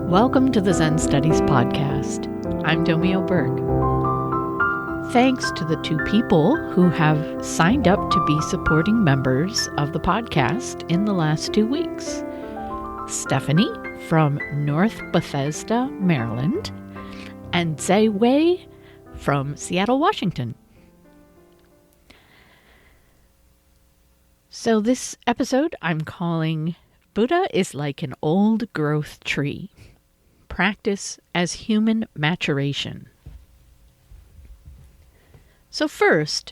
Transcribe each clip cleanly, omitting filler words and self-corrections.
Welcome to the Zen Studies podcast. I'm Domio Berg. Thanks to the two people who have signed up to be supporting members of the podcast in the last 2 weeks. Stephanie from North Bethesda, Maryland, and Zai Wei from Seattle, Washington. So this episode I'm calling Buddha is like an old growth tree. Practice as human maturation. So first,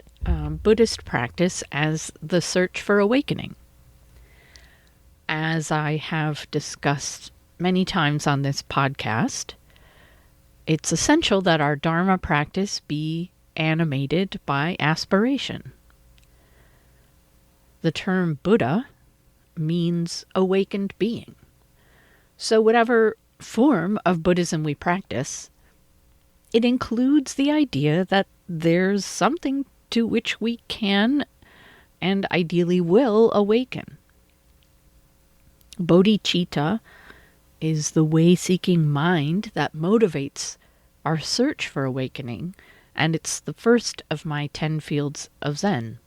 Buddhist practice as the search for awakening. As I have discussed many times on this podcast, it's essential that our Dharma practice be animated by aspiration. The term Buddha means awakened being. So whatever form of Buddhism we practice, it includes the idea that there's something to which we can and ideally will awaken. Bodhicitta is the way-seeking mind that motivates our search for awakening, and it's the first of my 10 fields of Zen.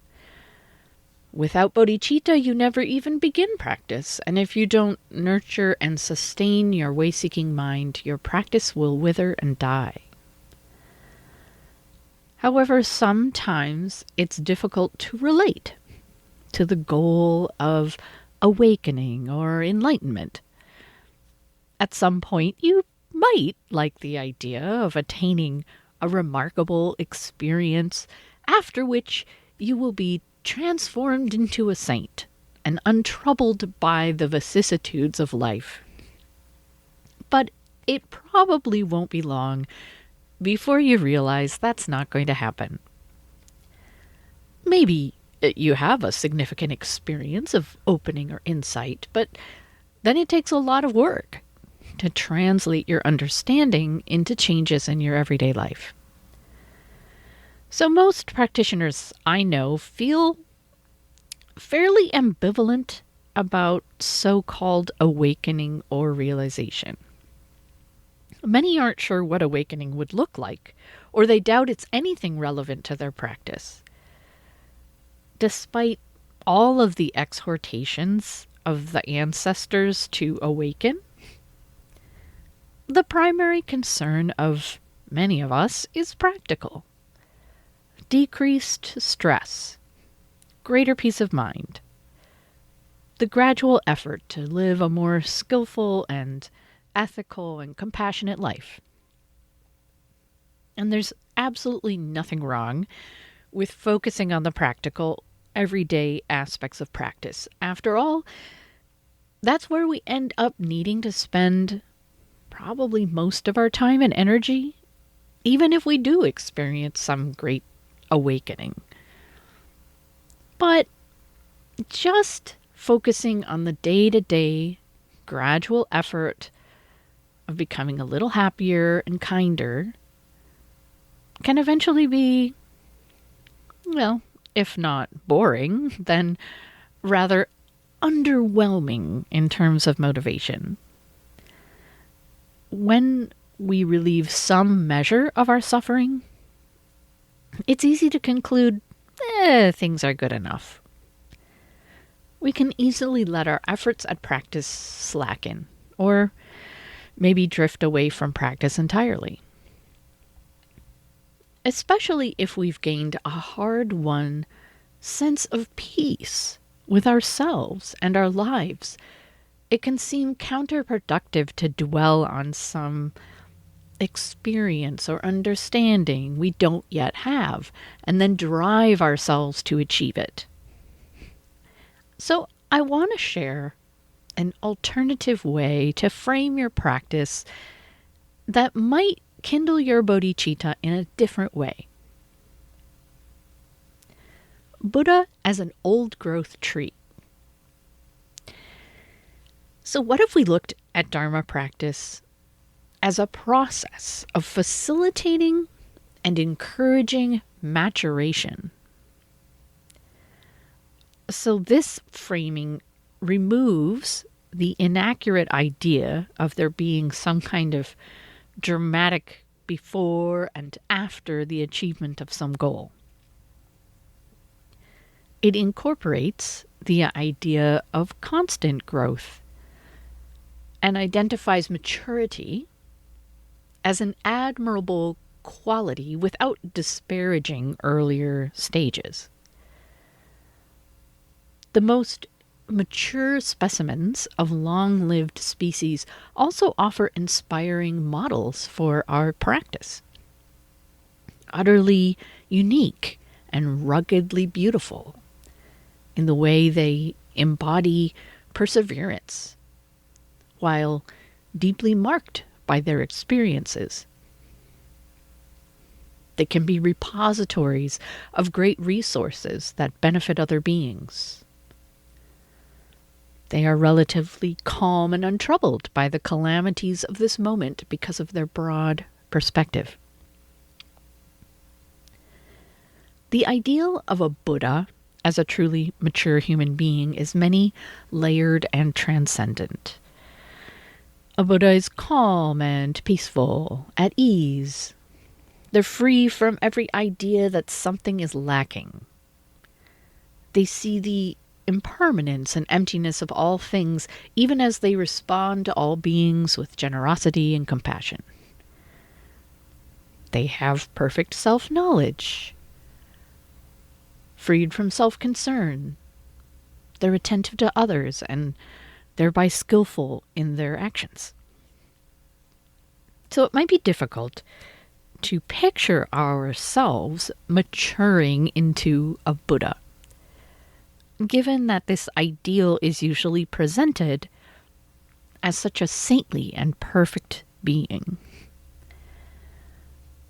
Without bodhicitta, you never even begin practice, and if you don't nurture and sustain your way-seeking mind, your practice will wither and die. However, sometimes it's difficult to relate to the goal of awakening or enlightenment. At some point, you might like the idea of attaining a remarkable experience after which you will be transformed into a saint and untroubled by the vicissitudes of life. But it probably won't be long before you realize that's not going to happen. Maybe you have a significant experience of opening or insight, but then it takes a lot of work to translate your understanding into changes in your everyday life. So most practitioners I know feel fairly ambivalent about so-called awakening or realization. Many aren't sure what awakening would look like, or they doubt it's anything relevant to their practice. Despite all of the exhortations of the ancestors to awaken, the primary concern of many of us is practical. Decreased stress, greater peace of mind, the gradual effort to live a more skillful and ethical and compassionate life. And there's absolutely nothing wrong with focusing on the practical, everyday aspects of practice. After all, that's where we end up needing to spend probably most of our time and energy, even if we do experience some great awakening. But just focusing on the day-to-day gradual effort of becoming a little happier and kinder can eventually be, well, if not boring, then rather underwhelming in terms of motivation. When we relieve some measure of our suffering, it's easy to conclude, things are good enough. We can easily let our efforts at practice slacken, or maybe drift away from practice entirely. Especially if we've gained a hard-won sense of peace with ourselves and our lives, it can seem counterproductive to dwell on some experience or understanding we don't yet have, and then drive ourselves to achieve it. So I want to share an alternative way to frame your practice that might kindle your bodhicitta in a different way. Buddha as an old growth tree. So what if we looked at Dharma practice as a process of facilitating and encouraging maturation? So this framing removes the inaccurate idea of there being some kind of dramatic before and after the achievement of some goal. It incorporates the idea of constant growth and identifies maturity as an admirable quality without disparaging earlier stages. The most mature specimens of long-lived species also offer inspiring models for our practice. Utterly unique and ruggedly beautiful in the way they embody perseverance, while deeply marked by their experiences. They can be repositories of great resources that benefit other beings. They are relatively calm and untroubled by the calamities of this moment because of their broad perspective. The ideal of a Buddha as a truly mature human being is many layered and transcendent. A Buddha is calm and peaceful, at ease. They're free from every idea that something is lacking. They see the impermanence and emptiness of all things, even as they respond to all beings with generosity and compassion. They have perfect self-knowledge, freed from self-concern. They're attentive to others and thereby skillful in their actions. So it might be difficult to picture ourselves maturing into a Buddha, given that this ideal is usually presented as such a saintly and perfect being.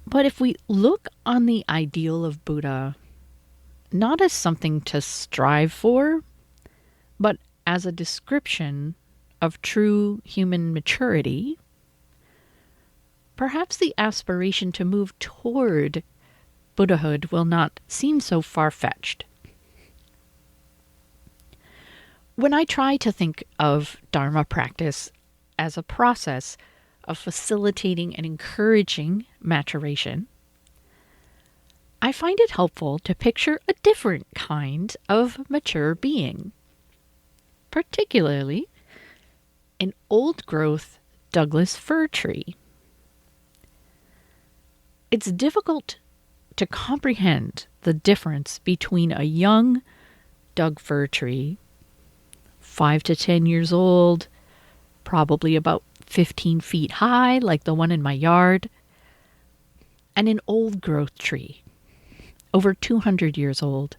But if we look on the ideal of Buddha not as something to strive for, but as a description of true human maturity, perhaps the aspiration to move toward Buddhahood will not seem so far-fetched. When I try to think of Dharma practice as a process of facilitating and encouraging maturation, I find it helpful to picture a different kind of mature being, particularly an old-growth Douglas fir tree. It's difficult to comprehend the difference between a young Doug fir tree, 5 to 10 years old, probably about 15 feet high, like the one in my yard, and an old-growth tree, over 200 years old,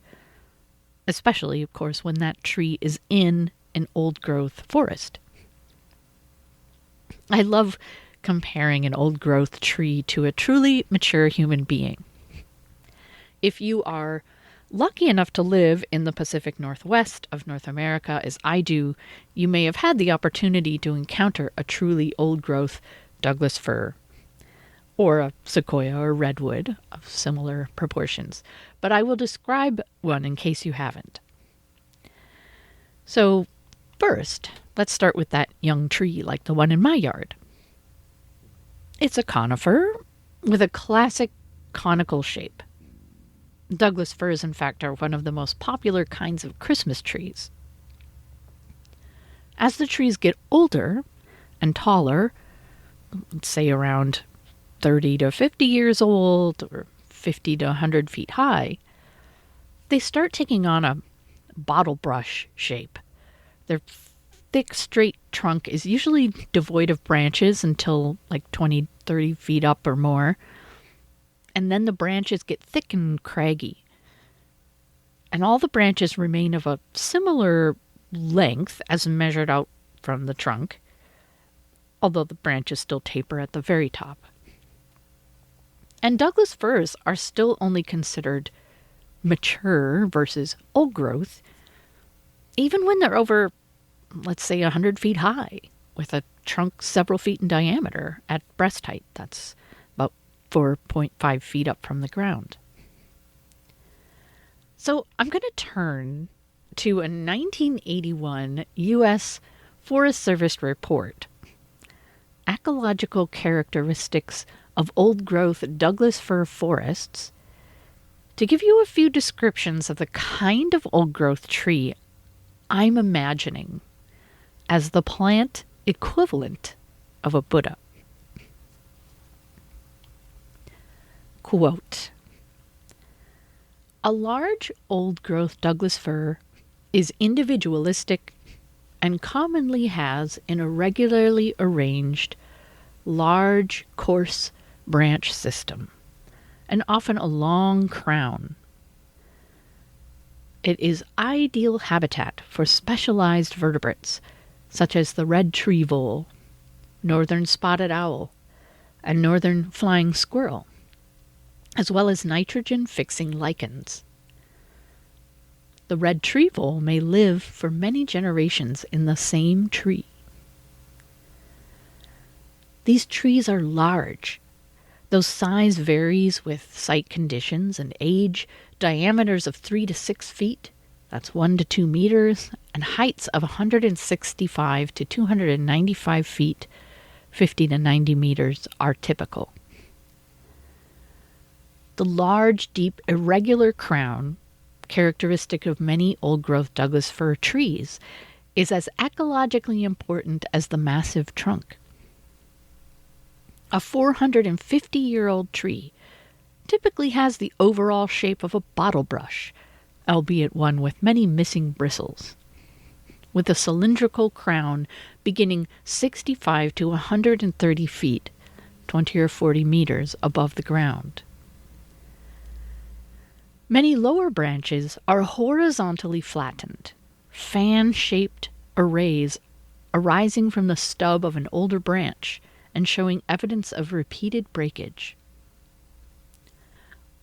especially, of course, when that tree is in an old-growth forest. I love comparing an old-growth tree to a truly mature human being. If you are lucky enough to live in the Pacific Northwest of North America, as I do, you may have had the opportunity to encounter a truly old-growth Douglas fir, or a sequoia or redwood of similar proportions. But I will describe one in case you haven't. So first, let's start with that young tree like the one in my yard. It's a conifer with a classic conical shape. Douglas firs, in fact, are one of the most popular kinds of Christmas trees. As the trees get older and taller, let's say around 30 to 50 years old or 50 to 100 feet high, they start taking on a bottle brush shape. Their thick, straight trunk is usually devoid of branches until like 20, 30 feet up or more. And then the branches get thick and craggy. And all the branches remain of a similar length as measured out from the trunk, although the branches still taper at the very top. And Douglas firs are still only considered mature versus old growth, even when they're over, let's say, 100 feet high, with a trunk several feet in diameter at breast height. That's about 4.5 feet up from the ground. So I'm going to turn to a 1981 U.S. Forest Service report, Ecological Characteristics of Old-Growth Douglas Fir Forests, to give you a few descriptions of the kind of old-growth tree I'm imagining as the plant equivalent of a Buddha. Quote, a large old-growth Douglas fir is individualistic and commonly has an irregularly arranged, large, coarse branch system, and often a long crown. It is ideal habitat for specialized vertebrates, such as the red tree vole, northern spotted owl, and northern flying squirrel, as well as nitrogen-fixing lichens. The red tree vole may live for many generations in the same tree. These trees are large, though size varies with site conditions and age, diameters of 3 to 6 feet, that's 1 to 2 meters, and heights of 165 to 295 feet, 50 to 90 meters, are typical. The large, deep, irregular crown, characteristic of many old-growth Douglas fir trees, is as ecologically important as the massive trunk. A 450-year-old tree typically has the overall shape of a bottle brush, albeit one with many missing bristles, with a cylindrical crown beginning 65 to 130 feet, 20 or 40 meters above the ground. Many lower branches are horizontally flattened, fan-shaped arrays arising from the stub of an older branch and showing evidence of repeated breakage.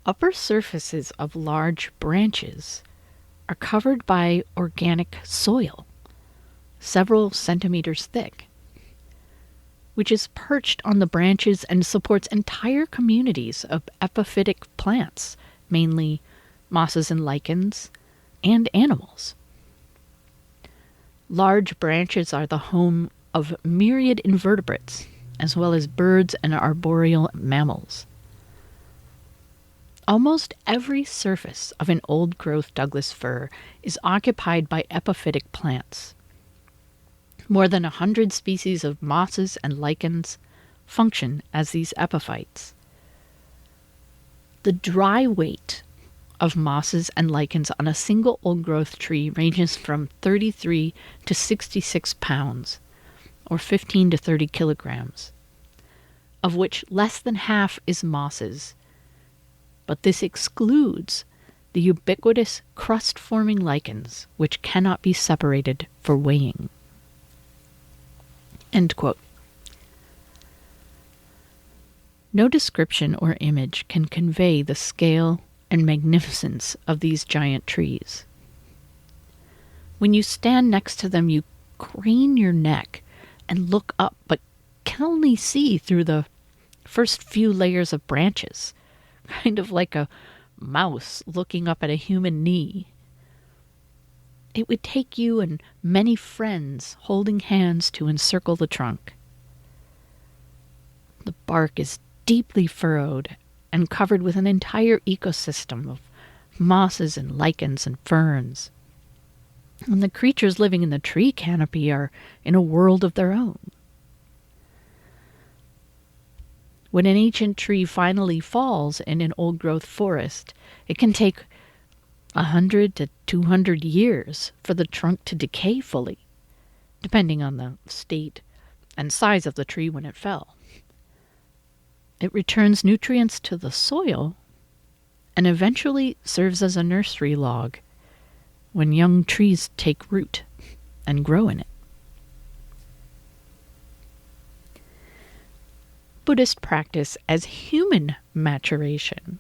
Upper surfaces of large branches are covered by organic soil, several centimeters thick, which is perched on the branches and supports entire communities of epiphytic plants, mainly mosses and lichens, and animals. Large branches are the home of myriad invertebrates, as well as birds and arboreal mammals. Almost every surface of an old-growth Douglas fir is occupied by epiphytic plants. More than 100 species of mosses and lichens function as these epiphytes. The dry weight of mosses and lichens on a single old-growth tree ranges from 33 to 66 pounds, or 15 to 30 kilograms, of which less than half is mosses, but this excludes the ubiquitous crust-forming lichens, which cannot be separated for weighing. End quote. No description or image can convey the scale and magnificence of these giant trees. When you stand next to them, you crane your neck and look up, but can only see through the first few layers of branches, kind of like a mouse looking up at a human knee. It would take you and many friends holding hands to encircle the trunk. The bark is deeply furrowed and covered with an entire ecosystem of mosses and lichens and ferns. And the creatures living in the tree canopy are in a world of their own. When an ancient tree finally falls in an old-growth forest, it can take 100 to 200 years for the trunk to decay fully, depending on the state and size of the tree when it fell. It returns nutrients to the soil and eventually serves as a nursery log when young trees take root and grow in it. Buddhist practice as human maturation.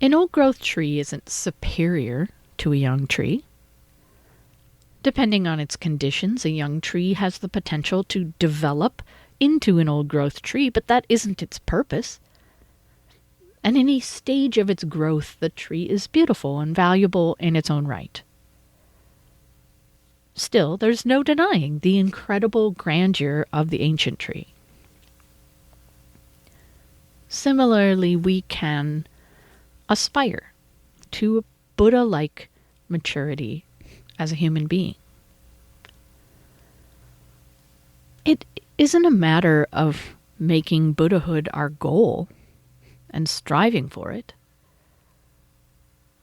An old-growth tree isn't superior to a young tree. Depending on its conditions, a young tree has the potential to develop into an old-growth tree, but that isn't its purpose. And in any stage of its growth, the tree is beautiful and valuable in its own right. Still, there's no denying the incredible grandeur of the ancient tree. Similarly, we can aspire to a Buddha-like maturity as a human being. It isn't a matter of making Buddhahood our goal and striving for it.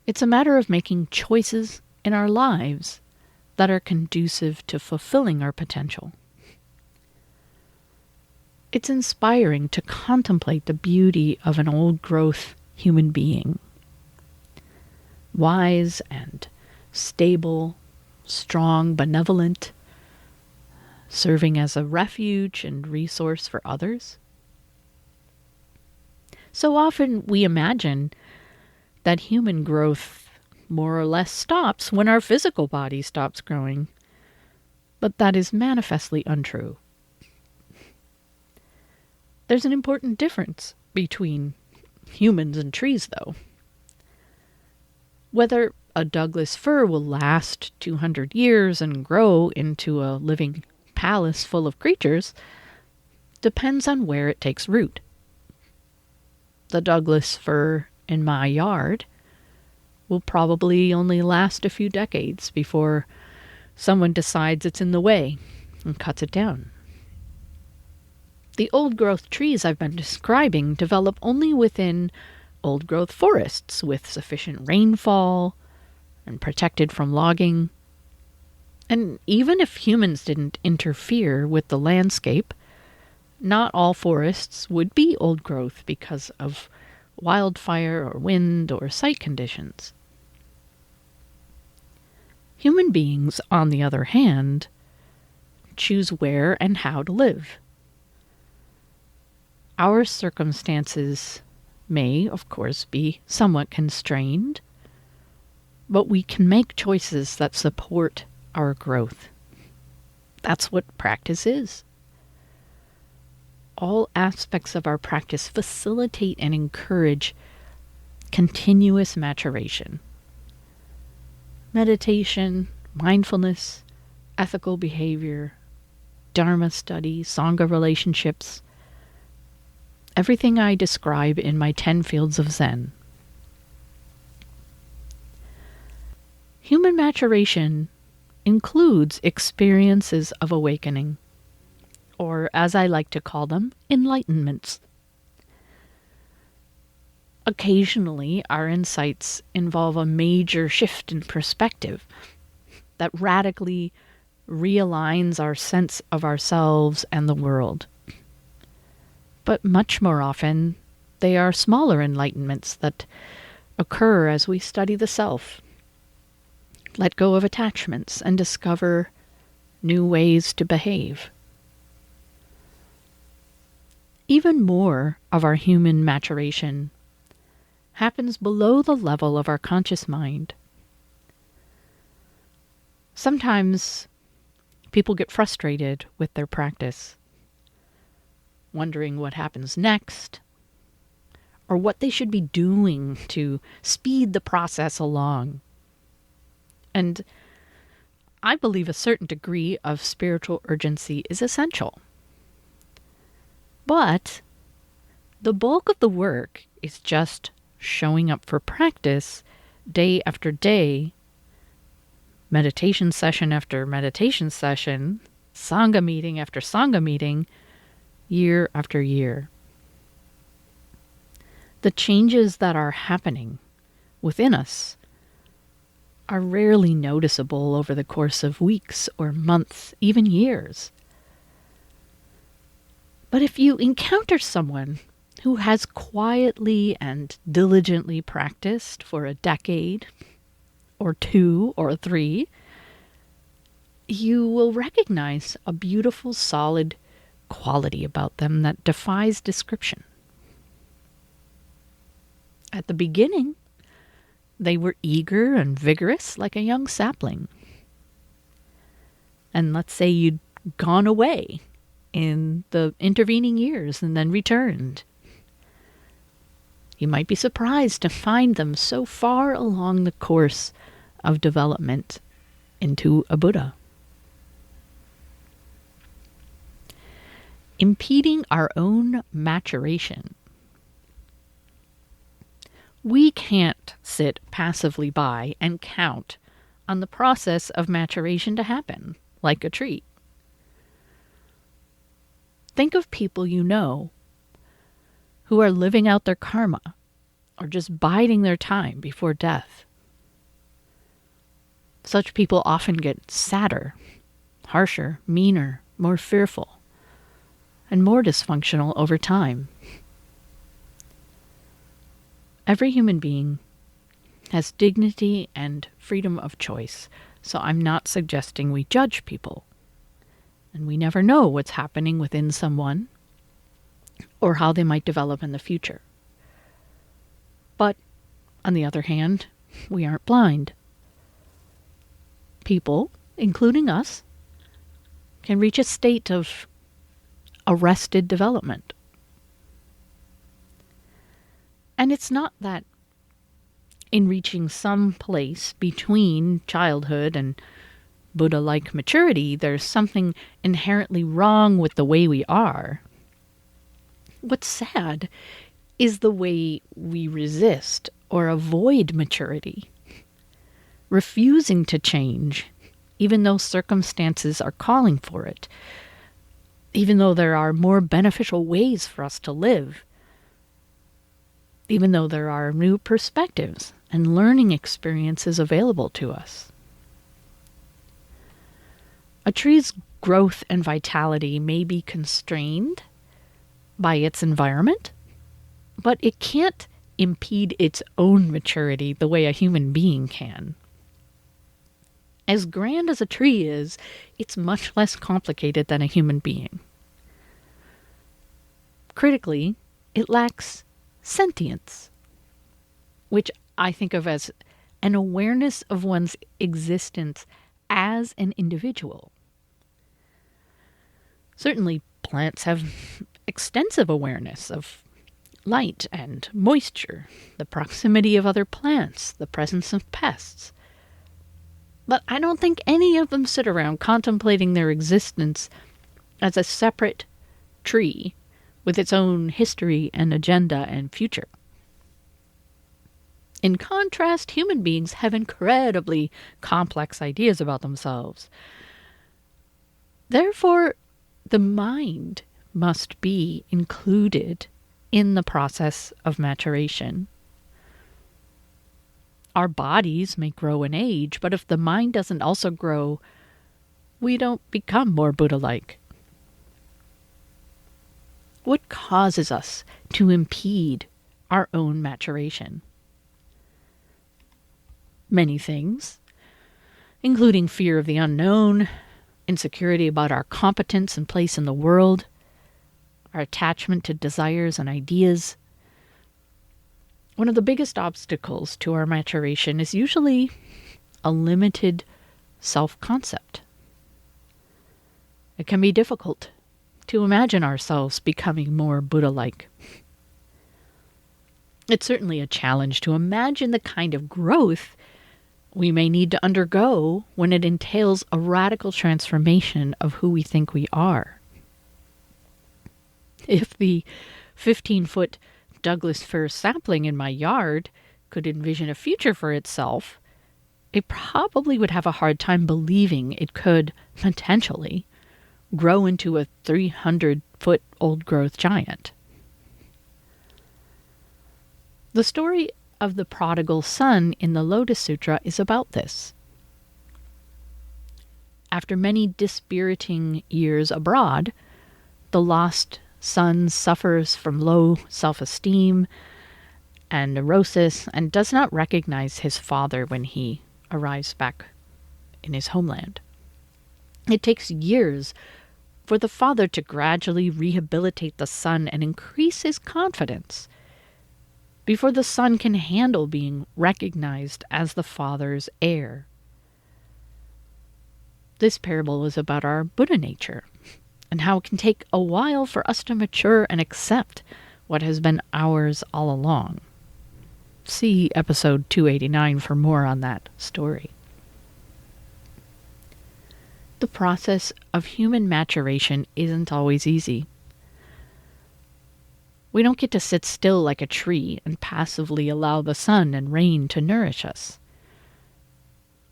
It's a matter of making choices in our lives that are conducive to fulfilling our potential. It's inspiring to contemplate the beauty of an old-growth human being, wise and stable, strong, benevolent, serving as a refuge and resource for others. So often we imagine that human growth more or less stops when our physical body stops growing, but that is manifestly untrue. There's an important difference between humans and trees, though. Whether a Douglas fir will last 200 years and grow into a living palace full of creatures depends on where it takes root. The Douglas fir in my yard will probably only last a few decades before someone decides it's in the way and cuts it down. The old-growth trees I've been describing develop only within old-growth forests with sufficient rainfall and protected from logging. And even if humans didn't interfere with the landscape, not all forests would be old growth because of wildfire or wind or site conditions. Human beings, on the other hand, choose where and how to live. Our circumstances may, of course, be somewhat constrained, but we can make choices that support our growth. That's what practice is. All aspects of our practice facilitate and encourage continuous maturation. Meditation, mindfulness, ethical behavior, Dharma study, Sangha relationships, everything I describe in my 10 fields of Zen. Human maturation includes experiences of awakening, or as I like to call them, enlightenments. Occasionally, our insights involve a major shift in perspective that radically realigns our sense of ourselves and the world. But much more often, they are smaller enlightenments that occur as we study the self, let go of attachments, and discover new ways to behave. Even more of our human maturation happens below the level of our conscious mind. Sometimes people get frustrated with their practice, wondering what happens next, or what they should be doing to speed the process along. And I believe a certain degree of spiritual urgency is essential. But the bulk of the work is just showing up for practice day after day, meditation session after meditation session, Sangha meeting after Sangha meeting, year after year. The changes that are happening within us are rarely noticeable over the course of weeks or months, even years. But if you encounter someone who has quietly and diligently practiced for a decade, or 2 or 3, you will recognize a beautiful, solid quality about them that defies description. At the beginning, they were eager and vigorous like a young sapling. And let's say you'd gone away in the intervening years and then returned. You might be surprised to find them so far along the course of development into a Buddha. impeding our own maturation. We can't sit passively by and count on the process of maturation to happen, like a tree. Think of people you know who are living out their karma or just biding their time before death. Such people often get sadder, harsher, meaner, more fearful, and more dysfunctional over time. Every human being has dignity and freedom of choice, so I'm not suggesting we judge people. And we never know what's happening within someone or how they might develop in the future. But, on the other hand, we aren't blind. People, including us, can reach a state of arrested development. And it's not that in reaching some place between childhood and Buddha-like maturity, there's something inherently wrong with the way we are. What's sad is the way we resist or avoid maturity, refusing to change, even though circumstances are calling for it, even though there are more beneficial ways for us to live, even though there are new perspectives and learning experiences available to us. A tree's growth and vitality may be constrained by its environment, but it can't impede its own maturity the way a human being can. As grand as a tree is, it's much less complicated than a human being. Critically, it lacks sentience, which I think of as an awareness of one's existence as an individual. Certainly, plants have extensive awareness of light and moisture, the proximity of other plants, the presence of pests. But I don't think any of them sit around contemplating their existence as a separate tree with its own history and agenda and future. In contrast, human beings have incredibly complex ideas about themselves. Therefore, the mind must be included in the process of maturation. Our bodies may grow in age, but if the mind doesn't also grow, we don't become more Buddha-like. What causes us to impede our own maturation? Many things, including fear of the unknown, insecurity about our competence and place in the world, our attachment to desires and ideas. One of the biggest obstacles to our maturation is usually a limited self-concept. It can be difficult to imagine ourselves becoming more Buddha-like. It's certainly a challenge to imagine the kind of growth we may need to undergo when it entails a radical transformation of who we think we are. If the 15-foot Douglas fir sapling in my yard could envision a future for itself, it probably would have a hard time believing it could, potentially, grow into a 300-foot old-growth giant. The story of the prodigal son in the Lotus Sutra is about this. After many dispiriting years abroad, the lost son suffers from low self-esteem and neurosis and does not recognize his father when he arrives back in his homeland. It takes years for the father to gradually rehabilitate the son and increase his confidence before the son can handle being recognized as the father's heir. This parable is about our Buddha nature and how it can take a while for us to mature and accept what has been ours all along. See episode 289 for more on that story. The process of human maturation isn't always easy. We don't get to sit still like a tree and passively allow the sun and rain to nourish us.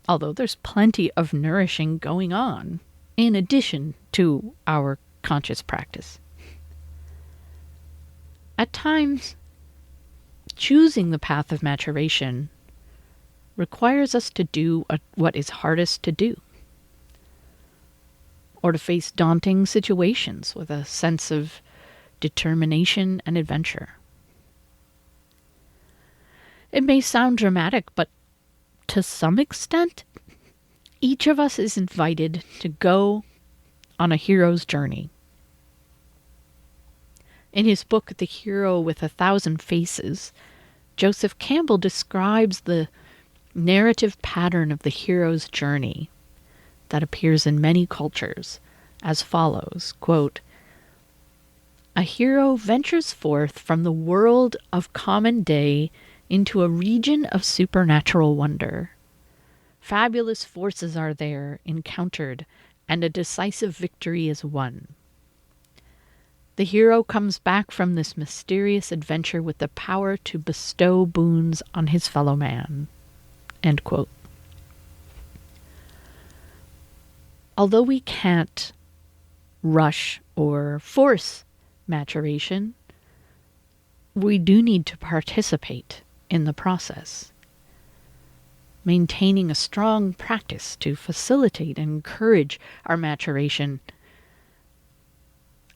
Although there's plenty of nourishing going on in addition to our conscious practice. At times, choosing the path of maturation requires us to do what is hardest to do, or to face daunting situations with a sense of determination and adventure. It may sound dramatic, but to some extent, each of us is invited to go on a hero's journey. In his book, The Hero with 1,000 Faces, Joseph Campbell describes the narrative pattern of the hero's journey that appears in many cultures as follows, quote, "A hero ventures forth from the world of common day into a region of supernatural wonder. Fabulous forces are there encountered, and a decisive victory is won. The hero comes back from this mysterious adventure with the power to bestow boons on his fellow man." End quote. Although we can't rush or force maturation, we do need to participate in the process, maintaining a strong practice to facilitate and encourage our maturation,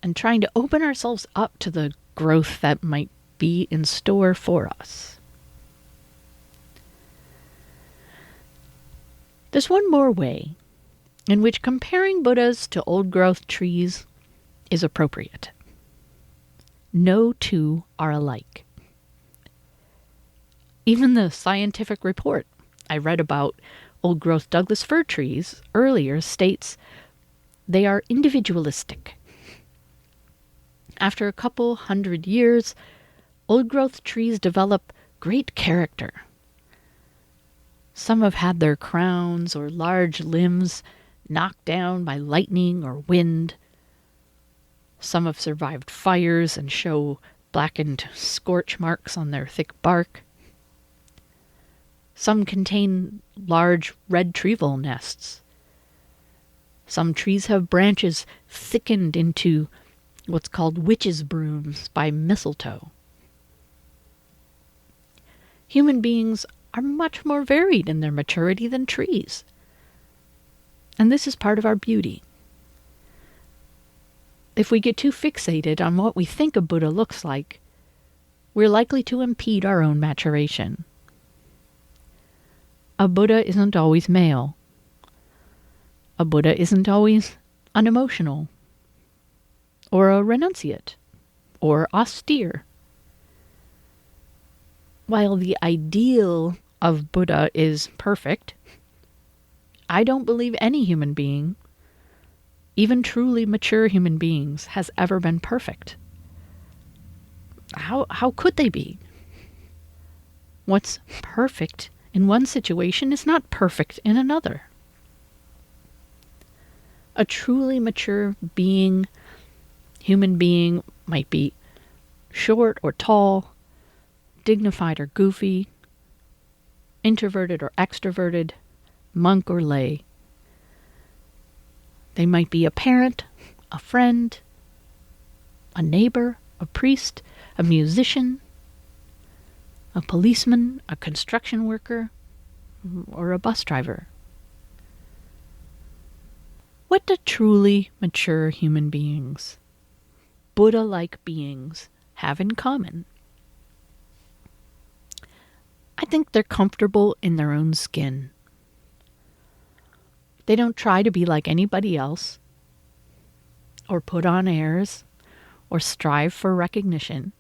and trying to open ourselves up to the growth that might be in store for us. There's one more way in which comparing Buddhas to old-growth trees is appropriate. No two are alike. Even the scientific report I read about old-growth Douglas fir trees earlier states they are individualistic. After a couple hundred years, old-growth trees develop great character. Some have had their crowns or large limbs knocked down by lightning or wind. Some have survived fires and show blackened scorch marks on their thick bark. Some contain large red trefoil nests. Some trees have branches thickened into what's called witches' brooms by mistletoe. Human beings are much more varied in their maturity than trees. And this is part of our beauty. If we get too fixated on what we think a Buddha looks like, we're likely to impede our own maturation. A Buddha isn't always male. A Buddha isn't always unemotional, or a renunciate, or austere. While the ideal of Buddha is perfect, I don't believe any human being, even truly mature human beings, has ever been perfect. How could they be? What's perfect in one situation is not perfect in another. A truly mature being, human being, might be short or tall, dignified or goofy, introverted or extroverted, monk or lay. They might be a parent, a friend, a neighbor, a priest, a musician, a policeman, a construction worker, or a bus driver. What do truly mature human beings, Buddha-like beings, have in common? I think they're comfortable in their own skin. They don't try to be like anybody else, or put on airs, or strive for recognition.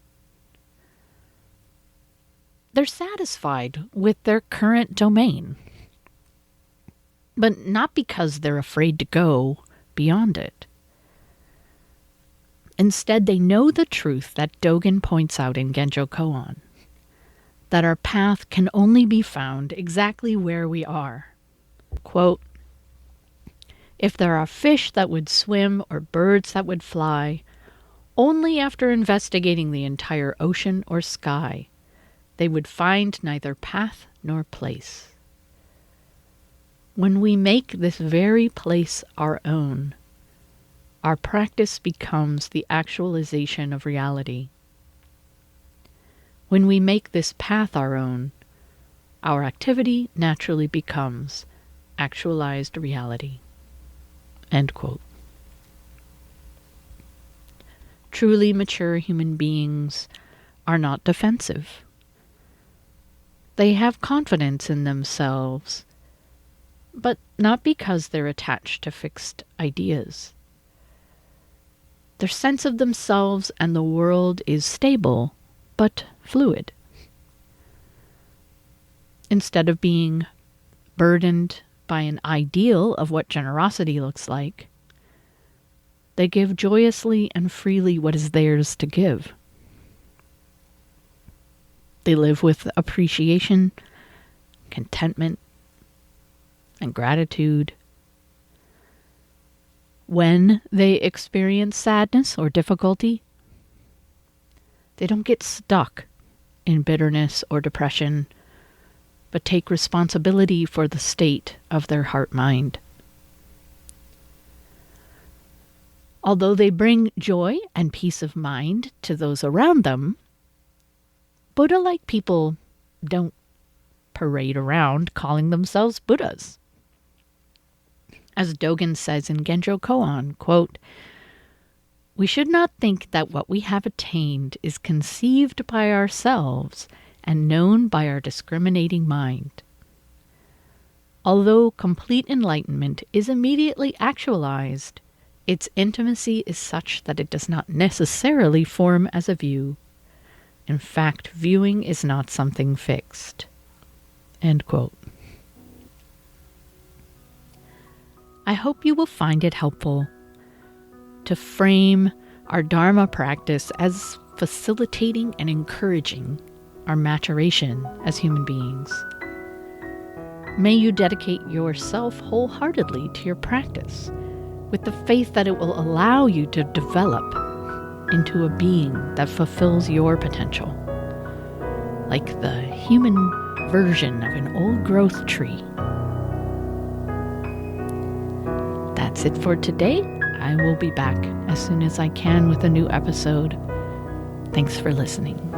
They're satisfied with their current domain, but not because they're afraid to go beyond it. Instead, they know the truth that Dogen points out in Genjo Koan, that our path can only be found exactly where we are. Quote, "If there are fish that would swim or birds that would fly, Only after investigating the entire ocean or sky, they would find neither path nor place. When we make this very place our own, our practice becomes the actualization of reality. When we make this path our own, our activity naturally becomes actualized reality. End quote. Truly mature human beings are not defensive. They have confidence in themselves, but not because they're attached to fixed ideas. Their sense of themselves and the world is stable, but fluid. Instead of being burdened by an ideal of what generosity looks like, they give joyously and freely what is theirs to give. They live with appreciation, contentment, and gratitude. When they experience sadness or difficulty, they don't get stuck in bitterness or depression, but take responsibility for the state of their heart-mind. Although they bring joy and peace of mind to those around them, Buddha-like people don't parade around calling themselves Buddhas. As Dogen says in Genjo Koan, quote, "We should not think that what we have attained is conceived by ourselves and known by our discriminating mind. Although complete enlightenment is immediately actualized, its intimacy is such that it does not necessarily form as a view. In fact, viewing is not something fixed." End quote. I hope you will find it helpful to frame our Dharma practice as facilitating and encouraging our maturation as human beings. May you dedicate yourself wholeheartedly to your practice with the faith that it will allow you to develop into a being that fulfills your potential, like the human version of an old growth tree. That's it for today. I will be back as soon as I can with a new episode. Thanks for listening.